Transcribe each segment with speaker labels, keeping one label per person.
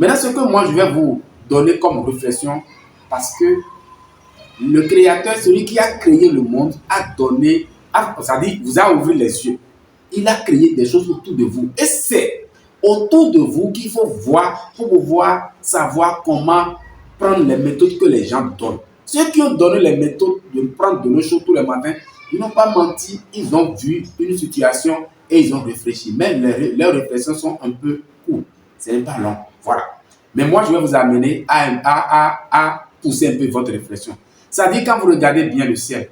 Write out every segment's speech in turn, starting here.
Speaker 1: Maintenant, ce que moi je vais vous donner comme réflexion, parce que le créateur, celui qui a créé le monde, a donné, c'est-à-dire, vous a ouvert les yeux. Il a créé des choses autour de vous. Et c'est autour de vous qu'il faut voir pour pouvoir savoir comment prendre les méthodes que les gens donnent. Ceux qui ont donné les méthodes de prendre de l'eau chaude tous les matins, ils n'ont pas menti, ils ont vu une situation et ils ont réfléchi. Mais leurs réflexions sont un peu courtes. Ce n'est pas long. Voilà. Mais moi, je vais vous amener à pousser un peu votre réflexion. C'est-à-dire, quand vous regardez bien le ciel,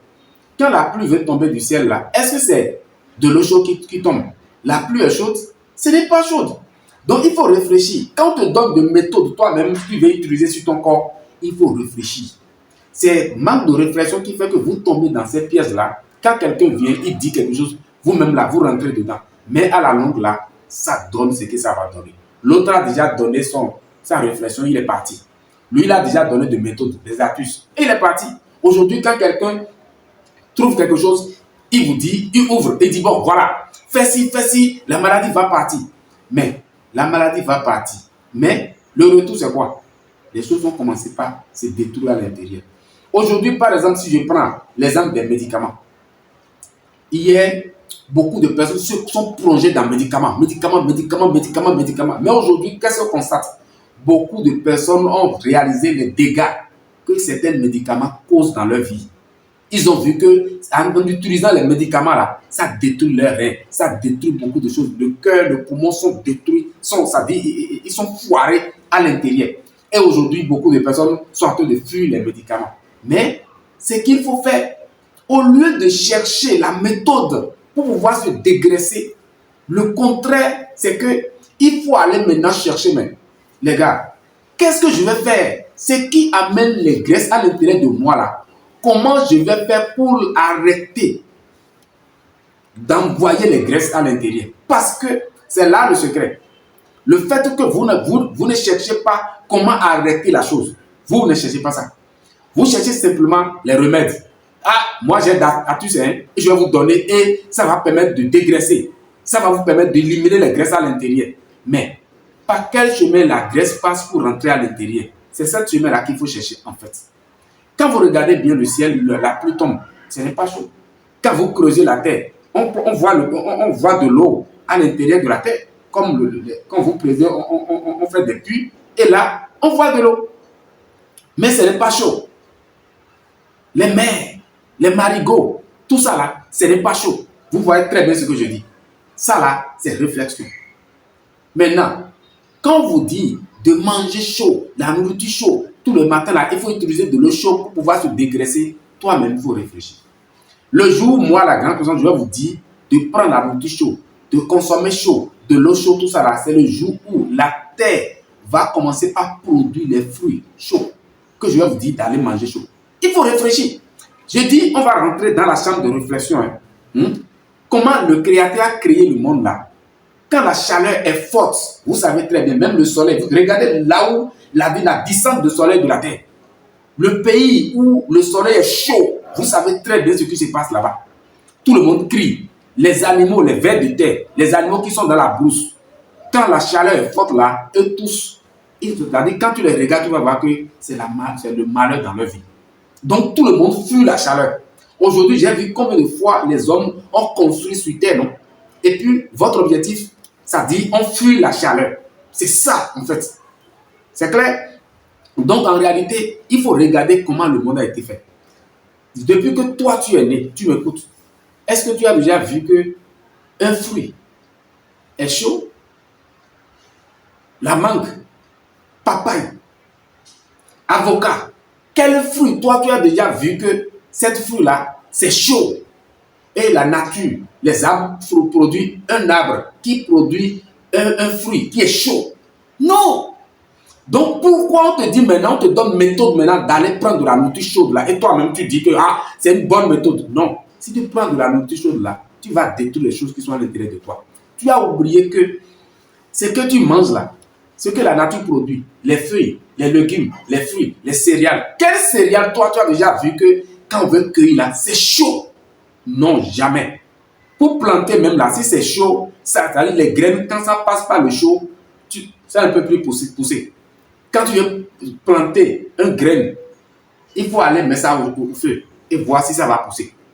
Speaker 1: quand la pluie veut tomber du ciel là, est-ce que c'est de l'eau chaude qui tombe? La pluie est chaude? Ce n'est pas chaude. Donc, il faut réfléchir. Quand on te donne des méthodes toi-même que tu veux utiliser sur ton corps, il faut réfléchir. C'est manque de réflexion qui fait que vous tombez dans ces pièges-là. Quand quelqu'un vient, il dit quelque chose, vous-même là, vous rentrez dedans. Mais à la longue là, ça donne ce que ça va donner. L'autre a déjà donné sa réflexion, il est parti. Lui, il a déjà donné des méthodes, des astuces. Et il est parti. Aujourd'hui, quand quelqu'un trouve quelque chose, il vous dit, il ouvre et dit, bon, voilà, fais ci, la maladie va partir. Mais la maladie va partir. Mais le retour, c'est quoi? Les choses vont commencer par se détruire à l'intérieur. Aujourd'hui, par exemple, si je prends l'exemple des médicaments, hier, beaucoup de personnes se sont plongées dans médicaments. Mais aujourd'hui, qu'est-ce qu'on constate? Beaucoup de personnes ont réalisé les dégâts que certains médicaments causent dans leur vie. Ils ont vu que en utilisant les médicaments là, ça détruit leurs reins, ça détruit beaucoup de choses. Le cœur, le poumon sont détruits, ils sont foirés à l'intérieur. Et aujourd'hui, beaucoup de personnes sont en train de fuir les médicaments. Mais ce qu'il faut faire, au lieu de chercher la méthode pour pouvoir se dégraisser, le contraire, c'est que il faut aller maintenant chercher, mais les gars, qu'est-ce que je vais faire? Ce qui amène les graisses à l'intérieur de moi là. Comment je vais faire pour arrêter d'envoyer les graisses à l'intérieur? Parce que c'est là le secret. Le fait que vous ne cherchez pas comment arrêter la chose. Vous ne cherchez pas ça. Vous cherchez simplement les remèdes. Ah, moi j'ai d'astuces, et je vais vous donner et ça va permettre de dégraisser. Ça va vous permettre d'éliminer les graisses à l'intérieur. Mais par quel chemin la graisse passe pour rentrer à l'intérieur? C'est cette chemin-là qu'il faut chercher en fait. Quand vous regardez bien le ciel, la pluie tombe, ce n'est pas chaud. Quand vous creusez la terre, on voit de l'eau à l'intérieur de la terre. Comme quand vous creusez, on fait des puits, et là, on voit de l'eau. Mais ce n'est pas chaud. Les mers, les marigots, tout ça là, ce n'est pas chaud. Vous voyez très bien ce que je dis. Ça là, c'est réflexion. Maintenant, quand on vous dit de manger chaud, la nourriture chaude, tout le matin là, il faut utiliser de l'eau chaude pour pouvoir se dégraisser. Toi-même, il faut réfléchir. Le jour où moi, la grande personne, je vais vous dire de prendre la nourriture chaude, de consommer chaud, de l'eau chaude, tout ça là, c'est le jour où la terre va commencer à produire les fruits chauds que je vais vous dire d'aller manger chaud. Il faut réfléchir. Je dis, on va rentrer dans la chambre de réflexion. Comment le Créateur a créé le monde là? Quand la chaleur est forte, vous savez très bien, même le soleil, regardez là où la distance de soleil de la Terre. Le pays où le soleil est chaud, vous savez très bien ce qui se passe là-bas. Tout le monde crie. Les animaux, les vers de terre, les animaux qui sont dans la brousse, quand la chaleur est forte là, eux tous, c'est-à-dire quand tu les regardes, tu vas voir que c'est le malheur dans leur vie. Donc tout le monde fuit la chaleur. Aujourd'hui, j'ai vu combien de fois les hommes ont construit sur terre, non? Et puis, votre objectif, ça dit, on fuit la chaleur. C'est ça, en fait. C'est clair? Donc, en réalité, il faut regarder comment le monde a été fait. Depuis que toi, tu es né, tu m'écoutes. Est-ce que tu as déjà vu qu'un fruit est chaud? La mangue, papaye, avocat. Quel fruit, toi, tu as déjà vu que cette fruit-là, c'est chaud? Et la nature, les arbres produisent un arbre qui produit un fruit qui est chaud. Non! Donc pourquoi on te dit maintenant, on te donne une méthode maintenant d'aller prendre de la nourriture chaude là, et toi-même tu dis que c'est une bonne méthode. Non. Si tu prends de la nourriture chaude là, tu vas détruire les choses qui sont à l'intérieur de toi. Tu as oublié que ce que tu manges là, ce que la nature produit, les feuilles, les légumes, les fruits, les céréales. Quelles céréales, toi, tu as déjà vu que quand on veut cueillir là, c'est chaud? Non, jamais. Pour planter même là, si c'est chaud, ça, c'est-à-dire les graines, quand ça passe par le chaud, ça ne peut plus pousser. Quand tu veux planter un grain, il faut aller mettre ça au feu et voir si ça va pousser.